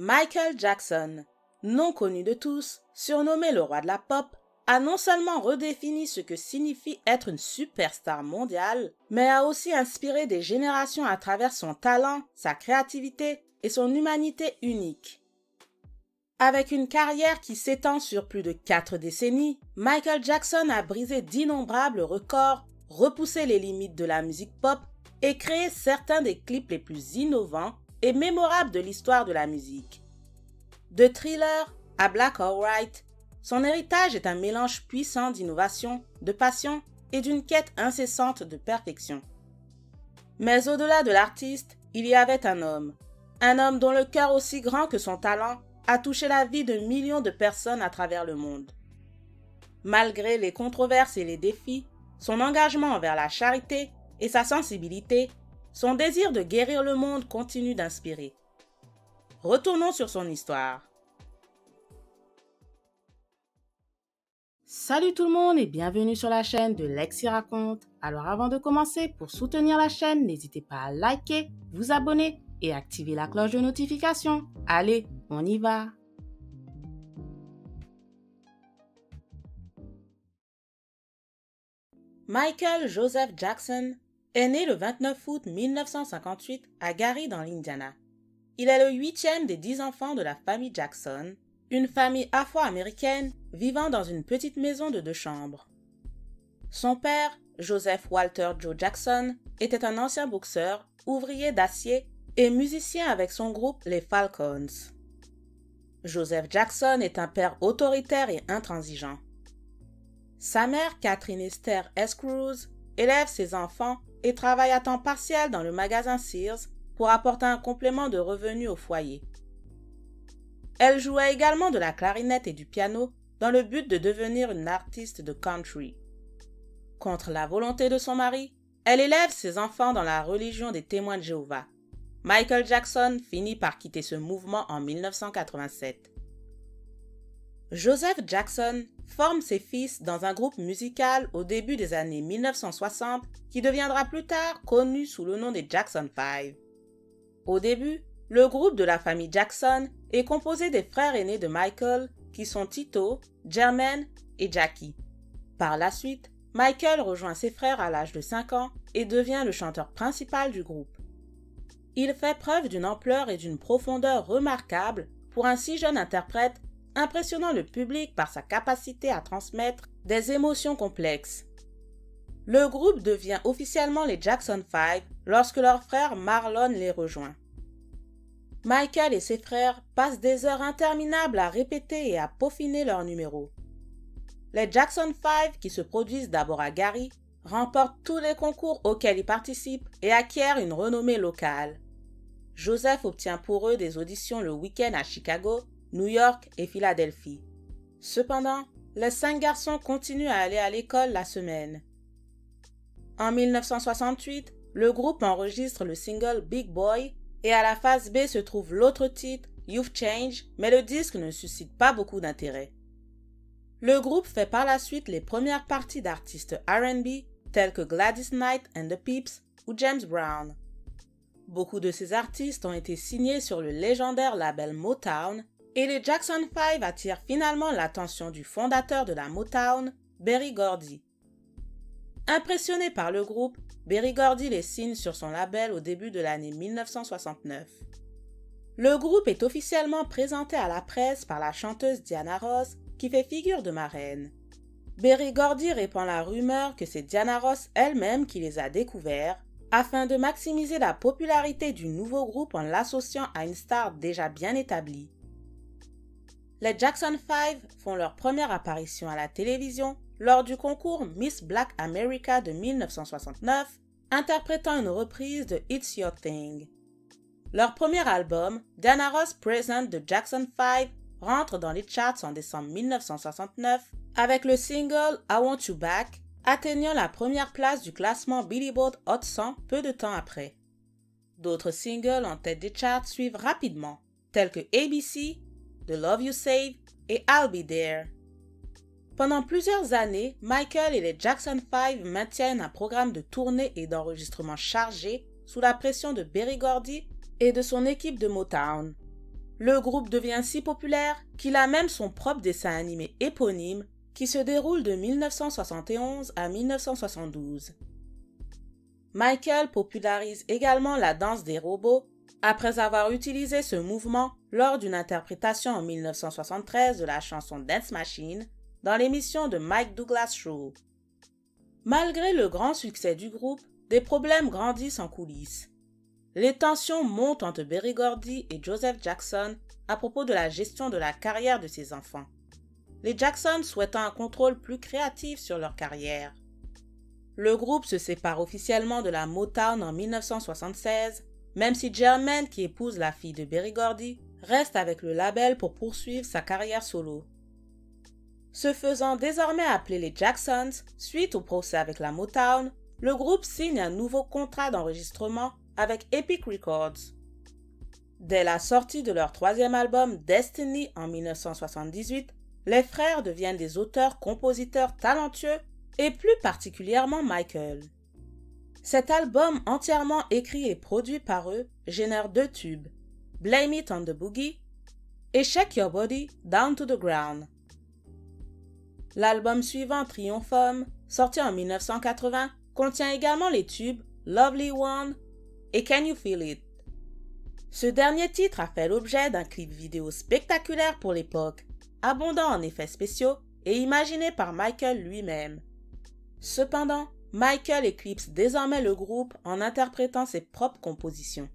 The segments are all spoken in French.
Michael Jackson, non connu de tous, surnommé le roi de la pop, a non seulement redéfini ce que signifie être une superstar mondiale, mais a aussi inspiré des générations à travers son talent, sa créativité et son humanité unique. Avec une carrière qui s'étend sur plus de 4 décennies, Michael Jackson a brisé d'innombrables records, repoussé les limites de la musique pop et créé certains des clips les plus innovants et mémorables de l'histoire de la musique. De Thriller à Black or White, son héritage est un mélange puissant d'innovation, de passion et d'une quête incessante de perfection. Mais au-delà de l'artiste, il y avait un homme dont le cœur aussi grand que son talent a touché la vie de millions de personnes à travers le monde. Malgré les controverses et les défis, son engagement envers la charité et sa sensibilité, son désir de guérir le monde continue d'inspirer. Retournons sur son histoire. Salut tout le monde et bienvenue sur la chaîne de Lexi Raconte. Alors avant de commencer, pour soutenir la chaîne, n'hésitez pas à liker, vous abonner et activer la cloche de notification. Allez, on y va! Michael Joseph Jackson est né le 29 août 1958 à Gary dans l'Indiana. Il est le 8e des 10 enfants de la famille Jackson, une famille afro-américaine vivant dans une petite maison de 2 chambres. Son père, Joseph Walter Joe Jackson, était un ancien boxeur, ouvrier d'acier et musicien avec son groupe les Falcons. Joseph Jackson est un père autoritaire et intransigeant. Sa mère, Catherine Esther S. Cruz, élève ses enfants et travaille à temps partiel dans le magasin Sears pour apporter un complément de revenus au foyer. Elle jouait également de la clarinette et du piano dans le but de devenir une artiste de country. Contre la volonté de son mari, elle élève ses enfants dans la religion des Témoins de Jéhovah. Michael Jackson finit par quitter ce mouvement en 1987. Joseph Jackson forme ses fils dans un groupe musical au début des années 1960 qui deviendra plus tard connu sous le nom des Jackson 5. Au début, le groupe de la famille Jackson est composé des frères aînés de Michael qui sont Tito, Jermaine et Jackie. Par la suite, Michael rejoint ses frères à l'âge de 5 ans et devient le chanteur principal du groupe. Il fait preuve d'une ampleur et d'une profondeur remarquables pour un si jeune interprète, impressionnant le public par sa capacité à transmettre des émotions complexes. Le groupe devient officiellement les Jackson 5 lorsque leur frère Marlon les rejoint. Michael et ses frères passent des heures interminables à répéter et à peaufiner leurs numéros. Les Jackson 5, qui se produisent d'abord à Gary, remportent tous les concours auxquels ils participent et acquièrent une renommée locale. Joseph obtient pour eux des auditions le week-end à Chicago, New York et Philadelphie. Cependant, les 5 garçons continuent à aller à l'école la semaine. En 1968, le groupe enregistre le single Big Boy et à la phase B se trouve l'autre titre, You've Changed, mais le disque ne suscite pas beaucoup d'intérêt. Le groupe fait par la suite les premières parties d'artistes R&B tels que Gladys Knight and the Pips ou James Brown. Beaucoup de ces artistes ont été signés sur le légendaire label Motown et les Jackson 5 attirent finalement l'attention du fondateur de la Motown, Berry Gordy. Impressionné par le groupe, Berry Gordy les signe sur son label au début de l'année 1969. Le groupe est officiellement présenté à la presse par la chanteuse Diana Ross, qui fait figure de marraine. Berry Gordy répand la rumeur que c'est Diana Ross elle-même qui les a découverts, afin de maximiser la popularité du nouveau groupe en l'associant à une star déjà bien établie. Les Jackson 5 font leur première apparition à la télévision lors du concours Miss Black America de 1969, interprétant une reprise de It's Your Thing. Leur premier album, Diana Ross Present de Jackson 5, rentre dans les charts en décembre 1969 avec le single I Want You Back, atteignant la première place du classement Billboard Hot 100 peu de temps après. D'autres singles en tête des charts suivent rapidement, tels que ABC, The Love You Save et I'll Be There. Pendant plusieurs années, Michael et les Jackson 5 maintiennent un programme de tournée et d'enregistrement chargé sous la pression de Berry Gordy et de son équipe de Motown. Le groupe devient si populaire qu'il a même son propre dessin animé éponyme qui se déroule de 1971 à 1972. Michael popularise également la danse des robots après avoir utilisé ce mouvement lors d'une interprétation en 1973 de la chanson Dance Machine dans l'émission de Mike Douglas Show. Malgré le grand succès du groupe, des problèmes grandissent en coulisses. Les tensions montent entre Berry Gordy et Joseph Jackson à propos de la gestion de la carrière de ses enfants. Les Jackson souhaitant un contrôle plus créatif sur leur carrière. Le groupe se sépare officiellement de la Motown en 1976, même si Jermaine, qui épouse la fille de Berry Gordy, reste avec le label pour poursuivre sa carrière solo. Se faisant désormais appeler les Jacksons, suite au procès avec la Motown, le groupe signe un nouveau contrat d'enregistrement avec Epic Records. Dès la sortie de leur troisième album Destiny en 1978, les frères deviennent des auteurs-compositeurs talentueux et plus particulièrement Michael. Cet album entièrement écrit et produit par eux génère 2 tubes, Blame It on the Boogie et Shake Your Body Down to the Ground. L'album suivant, Triumphum, sorti en 1980, contient également les tubes Lovely One et Can You Feel It. Ce dernier titre a fait l'objet d'un clip vidéo spectaculaire pour l'époque, abondant en effets spéciaux et imaginé par Michael lui-même. Cependant, Michael éclipse désormais le groupe en interprétant ses propres compositions.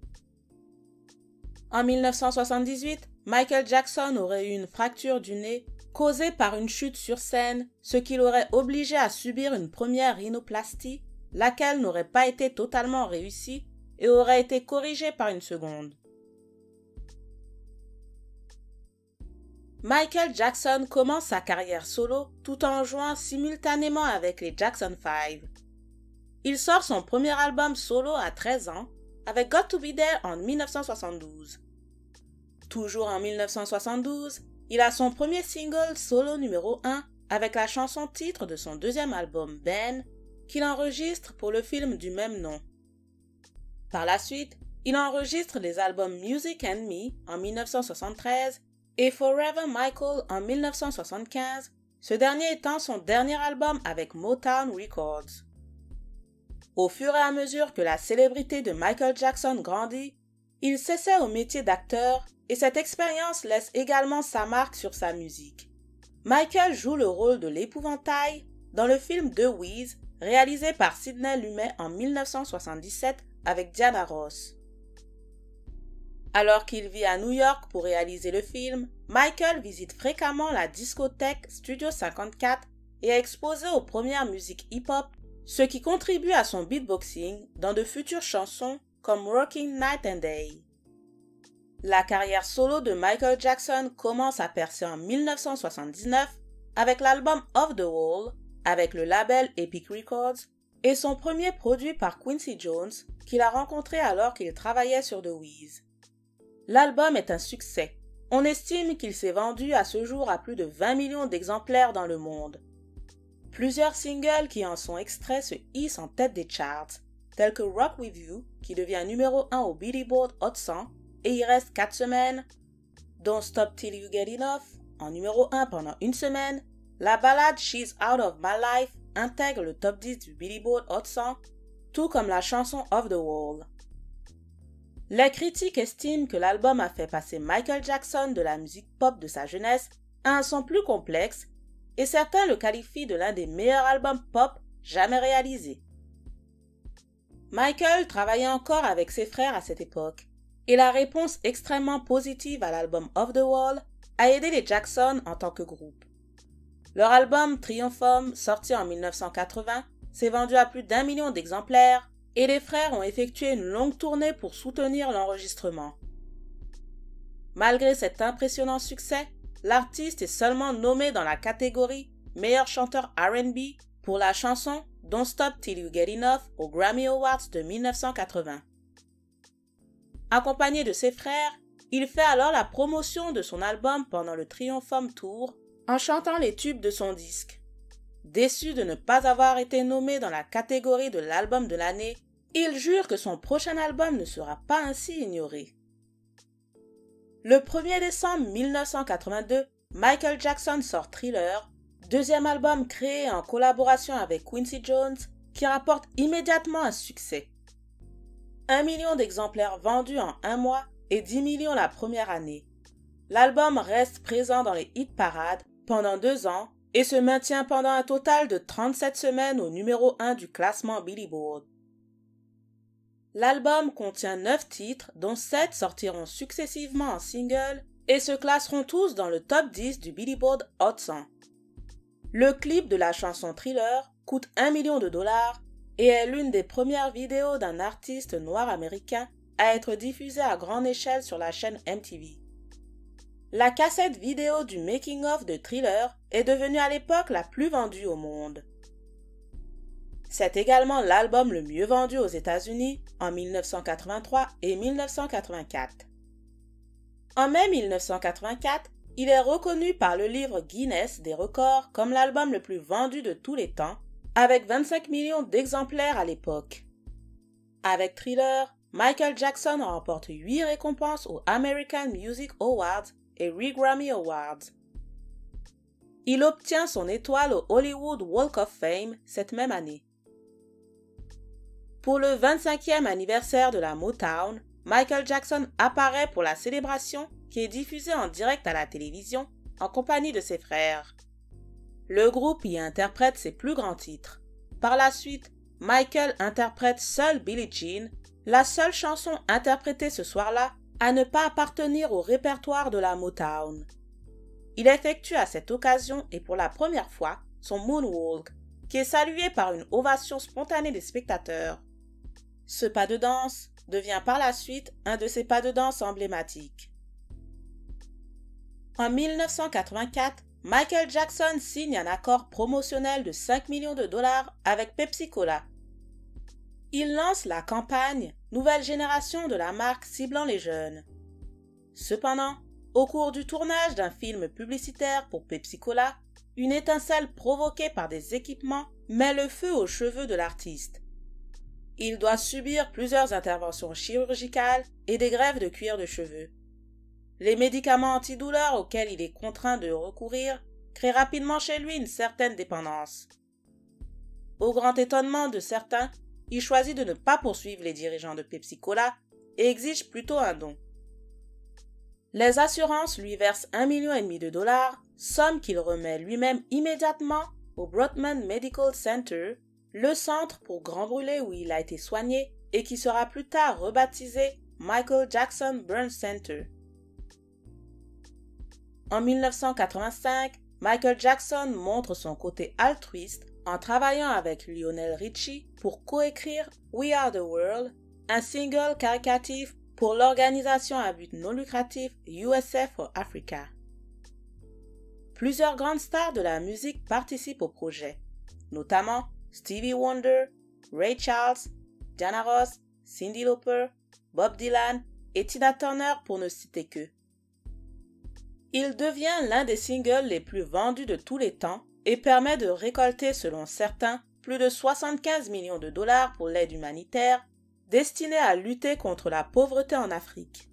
En 1978, Michael Jackson aurait eu une fracture du nez causée par une chute sur scène, ce qui l'aurait obligé à subir une première rhinoplastie, laquelle n'aurait pas été totalement réussie et aurait été corrigée par une seconde. Michael Jackson commence sa carrière solo tout en jouant simultanément avec les Jackson 5. Il sort son premier album solo à 13 ans avec Got to Be There en 1972. Toujours en 1972, il a son premier single solo numéro 1 avec la chanson titre de son deuxième album Ben, qu'il enregistre pour le film du même nom. Par la suite, il enregistre les albums Music and Me en 1973 et Forever Michael en 1975, ce dernier étant son dernier album avec Motown Records. Au fur et à mesure que la célébrité de Michael Jackson grandit, il s'essaie au métier d'acteur et cette expérience laisse également sa marque sur sa musique. Michael joue le rôle de l'épouvantail dans le film The Wiz, réalisé par Sidney Lumet en 1977 avec Diana Ross. Alors qu'il vit à New York pour réaliser le film, Michael visite fréquemment la discothèque Studio 54 et a exposé aux premières musiques hip-hop, ce qui contribue à son beatboxing dans de futures chansons comme Rockin' Night and Day. La carrière solo de Michael Jackson commence à percer en 1979 avec l'album Off the Wall avec le label Epic Records et son premier produit par Quincy Jones qu'il a rencontré alors qu'il travaillait sur The Wiz. L'album est un succès. On estime qu'il s'est vendu à ce jour à plus de 20 millions d'exemplaires dans le monde. Plusieurs singles qui en sont extraits se hissent en tête des charts, tels que Rock With You, qui devient numéro 1 au Billboard Hot 100 et y reste 4 semaines, Don't Stop Till You Get Enough, en numéro 1 pendant une semaine, la ballade She's Out of My Life intègre le top 10 du Billboard Hot 100, tout comme la chanson Off the Wall. Les critiques estiment que l'album a fait passer Michael Jackson de la musique pop de sa jeunesse à un son plus complexe et certains le qualifient de l'un des meilleurs albums pop jamais réalisés. Michael travaillait encore avec ses frères à cette époque et la réponse extrêmement positive à l'album Off the Wall a aidé les Jackson en tant que groupe. Leur album Triumphum, sorti en 1980, s'est vendu à plus d'1 million d'exemplaires et les frères ont effectué une longue tournée pour soutenir l'enregistrement. Malgré cet impressionnant succès, l'artiste est seulement nommé dans la catégorie meilleur chanteur R&B pour la chanson Don't Stop Till You Get Enough aux Grammy Awards de 1980. Accompagné de ses frères, il fait alors la promotion de son album pendant le Triumphum Tour en chantant les tubes de son disque. Déçu de ne pas avoir été nommé dans la catégorie de l'album de l'année, il jure que son prochain album ne sera pas ainsi ignoré. Le 1er décembre 1982, Michael Jackson sort Thriller, deuxième album créé en collaboration avec Quincy Jones, qui rapporte immédiatement un succès. 1 million d'exemplaires vendus en un mois et 10 millions la première année. L'album reste présent dans les hit parades pendant 2 ans et se maintient pendant un total de 37 semaines au numéro 1 du classement Billboard. L'album contient 9 titres, dont 7 sortiront successivement en single et se classeront tous dans le top 10 du Billboard Hot 100. Le clip de la chanson Thriller coûte 1 million de dollars et est l'une des premières vidéos d'un artiste noir américain à être diffusée à grande échelle sur la chaîne MTV. La cassette vidéo du making-of de Thriller est devenue à l'époque la plus vendue au monde. C'est également l'album le mieux vendu aux États-Unis en 1983 et 1984. En mai 1984, il est reconnu par le livre Guinness des records comme l'album le plus vendu de tous les temps, avec 25 millions d'exemplaires à l'époque. Avec Thriller, Michael Jackson remporte 8 récompenses aux American Music Awards et 8 Grammy Awards. Il obtient son étoile au Hollywood Walk of Fame cette même année. Pour le 25e anniversaire de la Motown, Michael Jackson apparaît pour la célébration qui est diffusée en direct à la télévision en compagnie de ses frères. Le groupe y interprète ses plus grands titres. Par la suite, Michael interprète seul Billie Jean, la seule chanson interprétée ce soir-là à ne pas appartenir au répertoire de la Motown. Il effectue à cette occasion et pour la première fois son moonwalk, qui est salué par une ovation spontanée des spectateurs. Ce pas de danse devient par la suite un de ses pas de danse emblématiques. En 1984, Michael Jackson signe un accord promotionnel de 5 millions de dollars avec Pepsi Cola. Il lance la campagne Nouvelle génération de la marque ciblant les jeunes. Cependant, au cours du tournage d'un film publicitaire pour Pepsi Cola, une étincelle provoquée par des équipements met le feu aux cheveux de l'artiste. Il doit subir plusieurs interventions chirurgicales et des greffes de cuir de cheveux. Les médicaments antidouleurs auxquels il est contraint de recourir créent rapidement chez lui une certaine dépendance. Au grand étonnement de certains, il choisit de ne pas poursuivre les dirigeants de Pepsi Cola et exige plutôt un don. Les assurances lui versent 1,5 million de dollars, somme qu'il remet lui-même immédiatement au Broadman Medical Center, le centre pour grands brûlés où il a été soigné et qui sera plus tard rebaptisé Michael Jackson Burn Center. En 1985, Michael Jackson montre son côté altruiste en travaillant avec Lionel Richie pour coécrire We Are the World, un single caritatif pour l'organisation à but non lucratif USA for Africa. Plusieurs grandes stars de la musique participent au projet, notamment Stevie Wonder, Ray Charles, Diana Ross, Cyndi Lauper, Bob Dylan et Tina Turner pour ne citer qu'eux. Il devient l'un des singles les plus vendus de tous les temps et permet de récolter, selon certains, plus de 75 millions de dollars pour l'aide humanitaire destinée à lutter contre la pauvreté en Afrique.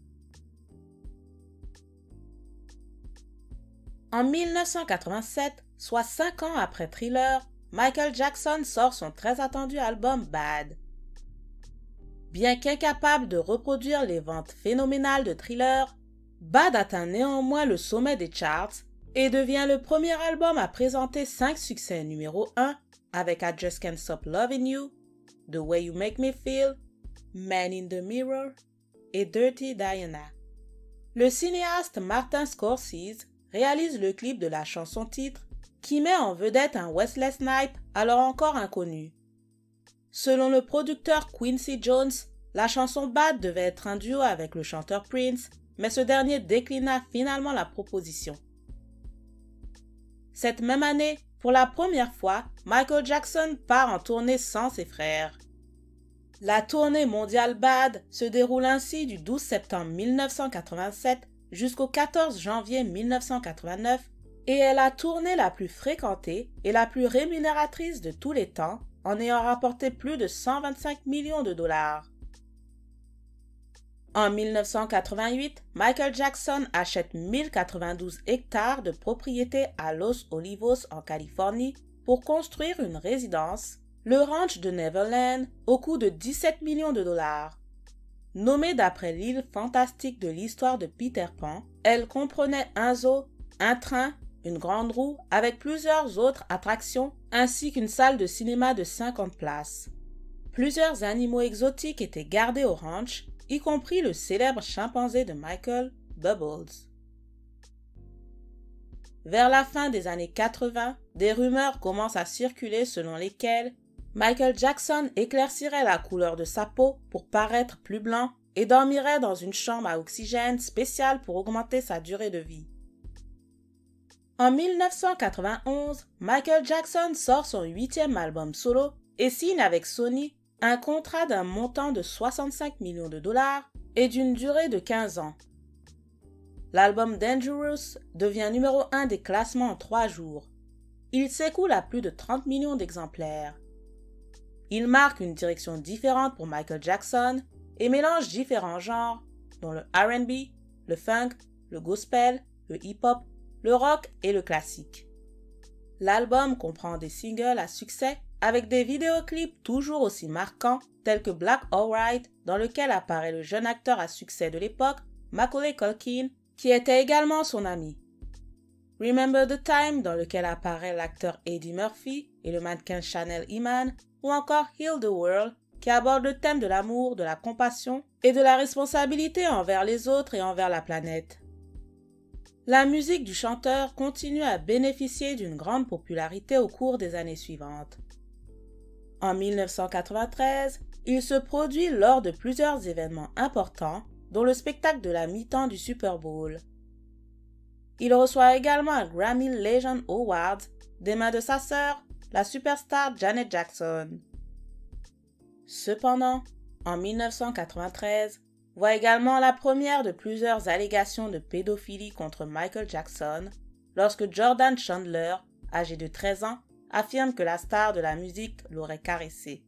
En 1987, soit 5 ans après Thriller, Michael Jackson sort son très attendu album Bad. Bien qu'incapable de reproduire les ventes phénoménales de Thriller, Bad atteint néanmoins le sommet des charts et devient le premier album à présenter 5 succès numéro 1 avec I Just Can't Stop Loving You, The Way You Make Me Feel, Man in the Mirror et Dirty Diana. Le cinéaste Martin Scorsese réalise le clip de la chanson-titre qui met en vedette un Wesley Snipes alors encore inconnu. Selon le producteur Quincy Jones, la chanson Bad devait être un duo avec le chanteur Prince, mais ce dernier déclina finalement la proposition. Cette même année, pour la première fois, Michael Jackson part en tournée sans ses frères. La tournée mondiale Bad se déroule ainsi du 12 septembre 1987 jusqu'au 14 janvier 1989 et est la tournée la plus fréquentée et la plus rémunératrice de tous les temps en ayant rapporté plus de 125 millions de dollars. En 1988, Michael Jackson achète 1092 hectares de propriété à Los Olivos en Californie pour construire une résidence, le ranch de Neverland, au coût de 17 millions de dollars. Nommée d'après l'île fantastique de l'histoire de Peter Pan, elle comprenait un zoo, un train, une grande roue avec plusieurs autres attractions ainsi qu'une salle de cinéma de 50 places. Plusieurs animaux exotiques étaient gardés au ranch, y compris le célèbre chimpanzé de Michael, Bubbles. Vers la fin des années 80, des rumeurs commencent à circuler selon lesquelles Michael Jackson éclaircirait la couleur de sa peau pour paraître plus blanc et dormirait dans une chambre à oxygène spéciale pour augmenter sa durée de vie. En 1991, Michael Jackson sort son 8e album solo et signe avec Sony un contrat d'un montant de 65 millions de dollars et d'une durée de 15 ans. L'album Dangerous devient numéro 1 des classements en 3 jours. Il s'écoule à plus de 30 millions d'exemplaires. Il marque une direction différente pour Michael Jackson et mélange différents genres, dont le R&B, le funk, le gospel, le hip-hop, le rock et le classique. L'album comprend des singles à succès avec des vidéoclips toujours aussi marquants tels que Black Alright, dans lequel apparaît le jeune acteur à succès de l'époque, Macaulay Culkin, qui était également son ami. Remember the Time, dans lequel apparaît l'acteur Eddie Murphy et le mannequin Chanel Iman, ou encore Heal the World, qui aborde le thème de l'amour, de la compassion et de la responsabilité envers les autres et envers la planète. La musique du chanteur continue à bénéficier d'une grande popularité au cours des années suivantes. En 1993, il se produit lors de plusieurs événements importants, dont le spectacle de la mi-temps du Super Bowl. Il reçoit également un Grammy Legend Award des mains de sa sœur, la superstar Janet Jackson. Cependant, en 1993, voit également la première de plusieurs allégations de pédophilie contre Michael Jackson, lorsque Jordan Chandler, âgé de 13 ans, affirme que la star de la musique l'aurait caressé.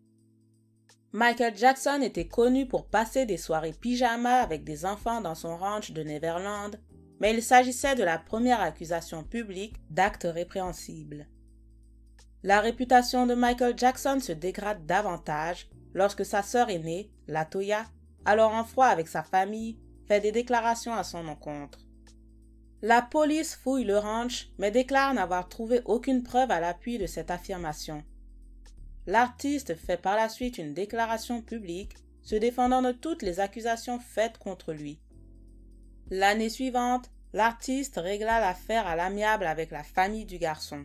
Michael Jackson était connu pour passer des soirées pyjama avec des enfants dans son ranch de Neverland, mais il s'agissait de la première accusation publique d'actes répréhensibles. La réputation de Michael Jackson se dégrade davantage lorsque sa sœur aînée, LaToya, alors en froid avec sa famille, fait des déclarations à son encontre. La police fouille le ranch, mais déclare n'avoir trouvé aucune preuve à l'appui de cette affirmation. L'artiste fait par la suite une déclaration publique, se défendant de toutes les accusations faites contre lui. L'année suivante, l'artiste régla l'affaire à l'amiable avec la famille du garçon.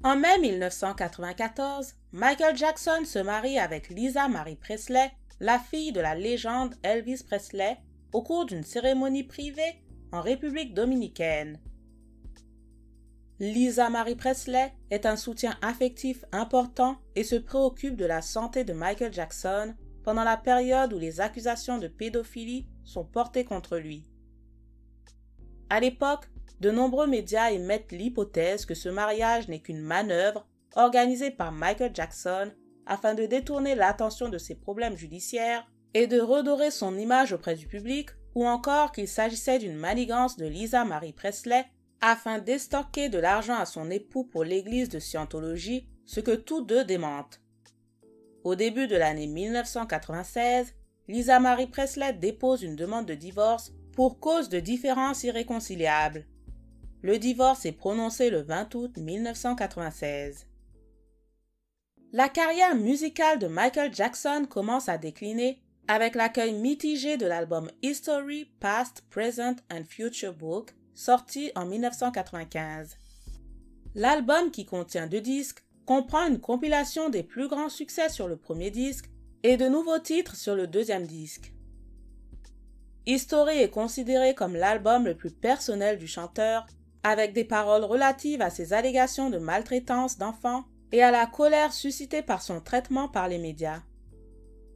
En mai 1994, Michael Jackson se marie avec Lisa Marie Presley, la fille de la légende Elvis Presley, au cours d'une cérémonie privée en République dominicaine. Lisa Marie Presley est un soutien affectif important et se préoccupe de la santé de Michael Jackson pendant la période où les accusations de pédophilie sont portées contre lui. À l'époque, de nombreux médias émettent l'hypothèse que ce mariage n'est qu'une manœuvre organisée par Michael Jackson afin de détourner l'attention de ses problèmes judiciaires et de redorer son image auprès du public, ou encore qu'il s'agissait d'une manigance de Lisa Marie Presley afin d'estorquer de l'argent à son époux pour l'église de Scientologie, ce que tous deux démentent. Au début de l'année 1996, Lisa Marie Presley dépose une demande de divorce pour cause de différends irréconciliables. Le divorce est prononcé le 20 août 1996. La carrière musicale de Michael Jackson commence à décliner avec l'accueil mitigé de l'album History, Past, Present and Future Book, sorti en 1995. L'album, qui contient 2 disques, comprend une compilation des plus grands succès sur le premier disque et de nouveaux titres sur le deuxième disque. History est considéré comme l'album le plus personnel du chanteur, avec des paroles relatives à ses allégations de maltraitance d'enfants et à la colère suscitée par son traitement par les médias.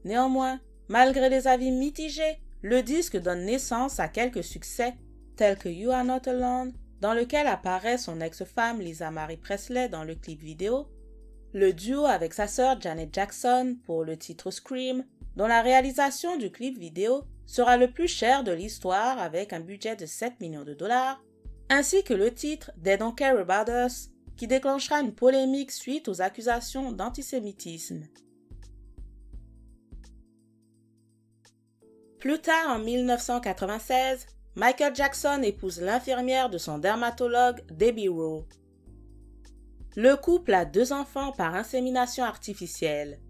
Néanmoins, malgré les avis mitigés, le disque donne naissance à quelques succès, tels que You Are Not Alone, dans lequel apparaît son ex-femme Lisa Marie Presley dans le clip vidéo, le duo avec sa sœur Janet Jackson pour le titre Scream, dont la réalisation du clip vidéo sera le plus cher de l'histoire avec un budget de 7 millions de dollars, ainsi que le titre They Don't Care About Us, qui déclenchera une polémique suite aux accusations d'antisémitisme. Plus tard, en 1996, Michael Jackson épouse l'infirmière de son dermatologue Debbie Rowe. Le couple a 2 enfants par insémination artificielle.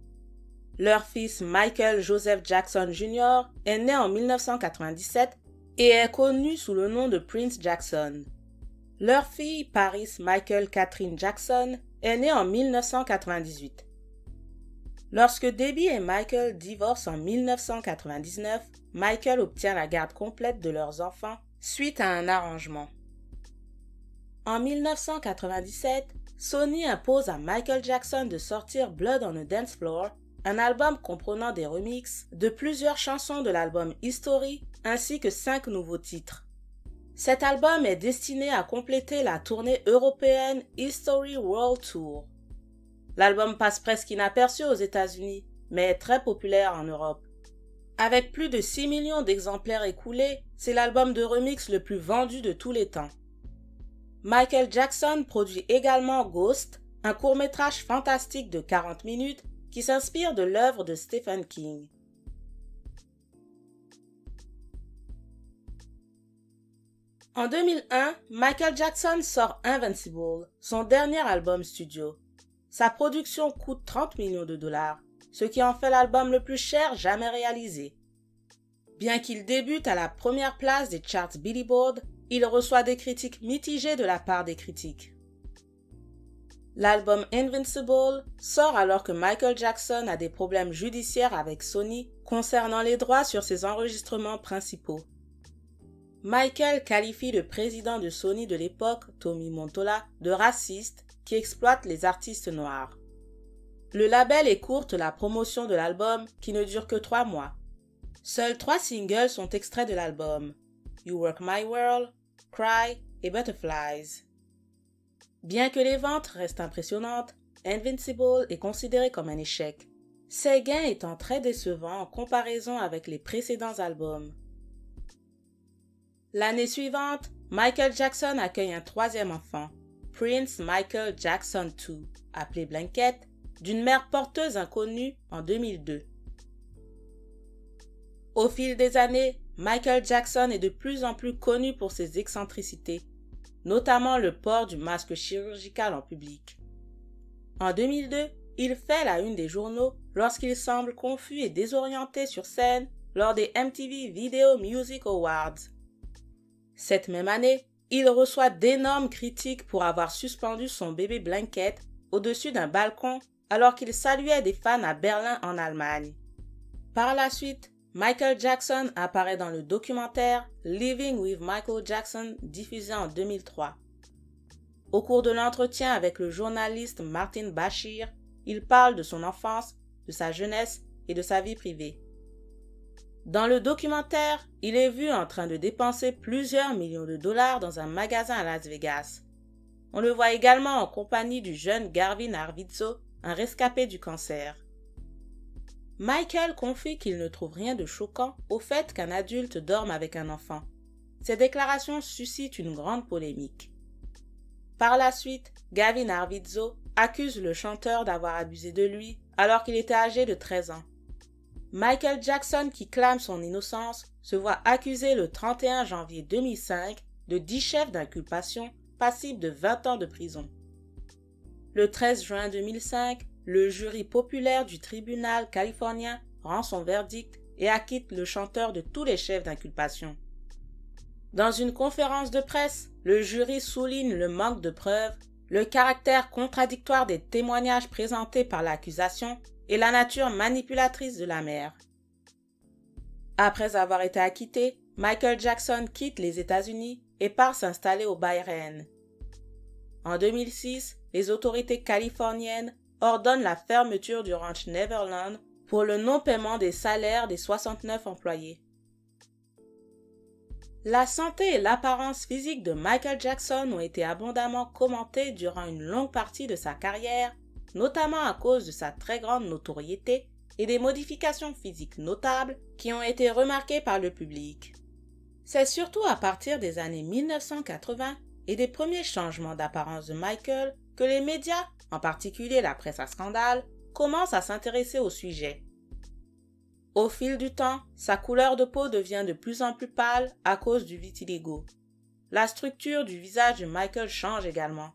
Leur fils Michael Joseph Jackson Jr. est né en 1997 et est connu sous le nom de Prince Jackson. Leur fille Paris Michael Catherine Jackson est née en 1998. Lorsque Debbie et Michael divorcent en 1999, Michael obtient la garde complète de leurs enfants suite à un arrangement. En 1997, Sony impose à Michael Jackson de sortir Blood on the Dance Floor, un album comprenant des remixes de plusieurs chansons de l'album History ainsi que 5 nouveaux titres. Cet album est destiné à compléter la tournée européenne History World Tour. L'album passe presque inaperçu aux États-Unis, mais est très populaire en Europe. Avec plus de 6 millions d'exemplaires écoulés, c'est l'album de remix le plus vendu de tous les temps. Michael Jackson produit également Ghost, un court-métrage fantastique de 40 minutes qui s'inspire de l'œuvre de Stephen King. En 2001, Michael Jackson sort Invincible, son dernier album studio. Sa production coûte 30 millions de dollars, ce qui en fait l'album le plus cher jamais réalisé. Bien qu'il débute à la première place des charts Billboard, il reçoit des critiques mitigées de la part des critiques. L'album Invincible sort alors que Michael Jackson a des problèmes judiciaires avec Sony concernant les droits sur ses enregistrements principaux. Michael qualifie le président de Sony de l'époque, Tommy Mottola, de raciste qui exploite les artistes noirs. Le label écourte la promotion de l'album qui ne dure que 3 mois. Seuls 3 singles sont extraits de l'album: You Work My World, Cry et Butterflies. Bien que les ventes restent impressionnantes, Invincible est considéré comme un échec, ses gains étant très décevants en comparaison avec les précédents albums. L'année suivante, Michael Jackson accueille un 3e enfant, Prince Michael Jackson II, appelé Blanket, d'une mère porteuse inconnue en 2002. Au fil des années, Michael Jackson est de plus en plus connu pour ses excentricités, notamment le port du masque chirurgical en public. En 2002, il fait la une des journaux lorsqu'il semble confus et désorienté sur scène lors des MTV Video Music Awards. Cette même année, il reçoit d'énormes critiques pour avoir suspendu son bébé Blanket au-dessus d'un balcon alors qu'il saluait des fans à Berlin en Allemagne. Par la suite, Michael Jackson apparaît dans le documentaire Living with Michael Jackson diffusé en 2003. Au cours de l'entretien avec le journaliste Martin Bashir, il parle de son enfance, de sa jeunesse et de sa vie privée. Dans le documentaire, il est vu en train de dépenser plusieurs millions de dollars dans un magasin à Las Vegas. On le voit également en compagnie du jeune Garvin Arvizo, un rescapé du cancer. Michael confie qu'il ne trouve rien de choquant au fait qu'un adulte dorme avec un enfant. Ces déclarations suscitent une grande polémique. Par la suite, Gavin Arvizo accuse le chanteur d'avoir abusé de lui alors qu'il était âgé de 13 ans. Michael Jackson, qui clame son innocence, se voit accusé le 31 janvier 2005 de 10 chefs d'inculpation passibles de 20 ans de prison. Le 13 juin 2005, le jury populaire du tribunal californien rend son verdict et acquitte le chanteur de tous les chefs d'inculpation. Dans une conférence de presse, le jury souligne le manque de preuves, le caractère contradictoire des témoignages présentés par l'accusation et la nature manipulatrice de la mère. Après avoir été acquitté, Michael Jackson quitte les États-Unis et part s'installer au Bahreïn. En 2006, les autorités californiennes ordonnent la fermeture du ranch Neverland pour le non-paiement des salaires des 69 employés. La santé et l'apparence physique de Michael Jackson ont été abondamment commentées durant une longue partie de sa carrière, notamment à cause de sa très grande notoriété et des modifications physiques notables qui ont été remarquées par le public. C'est surtout à partir des années 1980 et des premiers changements d'apparence de Michael que les médias, en particulier la presse à scandale, commencent à s'intéresser au sujet. Au fil du temps, sa couleur de peau devient de plus en plus pâle à cause du vitiligo. La structure du visage de Michael change également.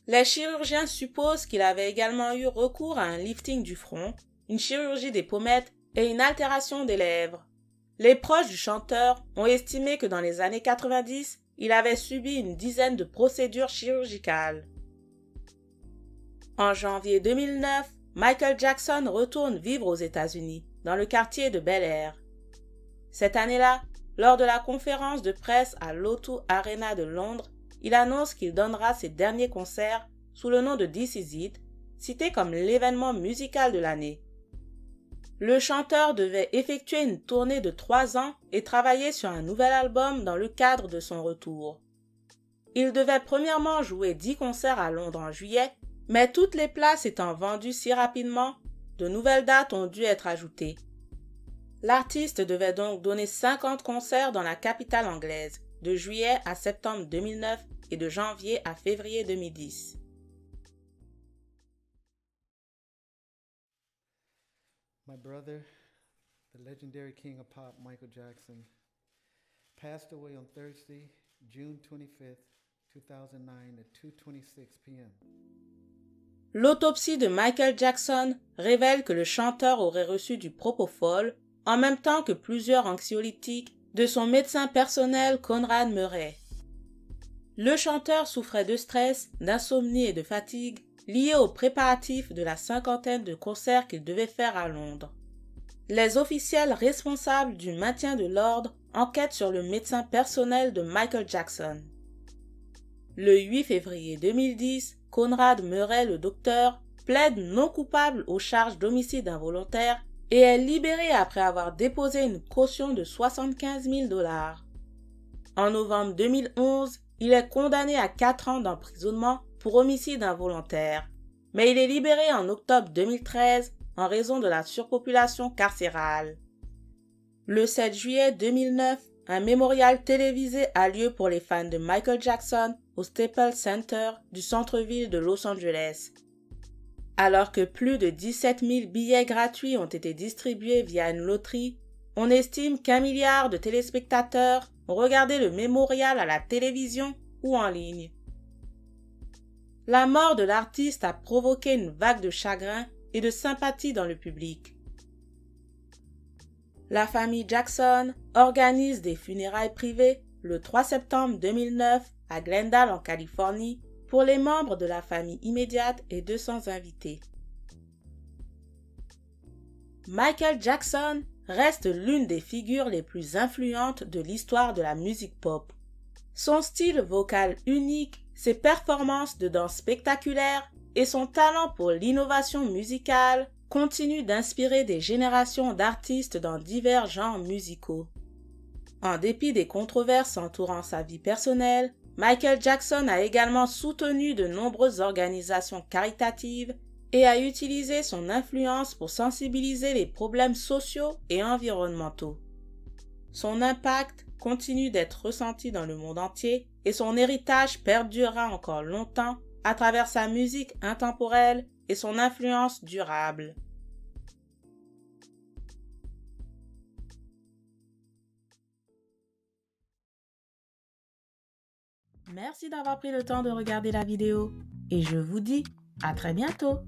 Les chirurgiens supposent qu'il avait également eu recours à un lifting du front, une chirurgie des pommettes et une altération des lèvres. Les proches du chanteur ont estimé que dans les années 90, il avait subi une dizaine de procédures chirurgicales. En janvier 2009, Michael Jackson retourne vivre aux États-Unis, dans le quartier de Bel Air. Cette année-là, lors de la conférence de presse à l'O2 Arena de Londres, il annonce qu'il donnera ses derniers concerts sous le nom de This Is It, cité comme l'événement musical de l'année. Le chanteur devait effectuer une tournée de 3 ans et travailler sur un nouvel album dans le cadre de son retour. Il devait premièrement jouer 10 concerts à Londres en juillet, mais toutes les places étant vendues si rapidement, de nouvelles dates ont dû être ajoutées. L'artiste devait donc donner 50 concerts dans la capitale anglaise, de juillet à septembre 2009 et de janvier à février 2010. My brother, the legendary king of pop, Michael Jackson, passed away on Thursday, June 25th, 2009 at 2:26 p.m. L'autopsie de Michael Jackson révèle que le chanteur aurait reçu du propofol en même temps que plusieurs anxiolytiques de son médecin personnel Conrad Murray. Le chanteur souffrait de stress, d'insomnie et de fatigue liés aux préparatifs de la 50aine de concerts qu'il devait faire à Londres. Les officiels responsables du maintien de l'ordre enquêtent sur le médecin personnel de Michael Jackson. Le 8 février 2010, Conrad Murray, le docteur, plaide non coupable aux charges d'homicide involontaire et est libéré après avoir déposé une caution de 75 000 $. En novembre 2011, il est condamné à 4 ans d'emprisonnement pour homicide involontaire, mais il est libéré en octobre 2013 en raison de la surpopulation carcérale. Le 7 juillet 2009, un mémorial télévisé a lieu pour les fans de Michael Jackson au Staples Center du centre-ville de Los Angeles. Alors que plus de 17 000 billets gratuits ont été distribués via une loterie, on estime qu'1 milliard de téléspectateurs ont regardé le mémorial à la télévision ou en ligne. La mort de l'artiste a provoqué une vague de chagrin et de sympathie dans le public. La famille Jackson organise des funérailles privées le 3 septembre 2009 à Glendale en Californie pour les membres de la famille immédiate et 200 invités. Michael Jackson reste l'une des figures les plus influentes de l'histoire de la musique pop. Son style vocal unique, ses performances de danse spectaculaires et son talent pour l'innovation musicale continuent d'inspirer des générations d'artistes dans divers genres musicaux. En dépit des controverses entourant sa vie personnelle, Michael Jackson a également soutenu de nombreuses organisations caritatives et a utilisé son influence pour sensibiliser les problèmes sociaux et environnementaux. Son impact continue d'être ressenti dans le monde entier et son héritage perdurera encore longtemps à travers sa musique intemporelle et son influence durable. Merci d'avoir pris le temps de regarder la vidéo et je vous dis à très bientôt.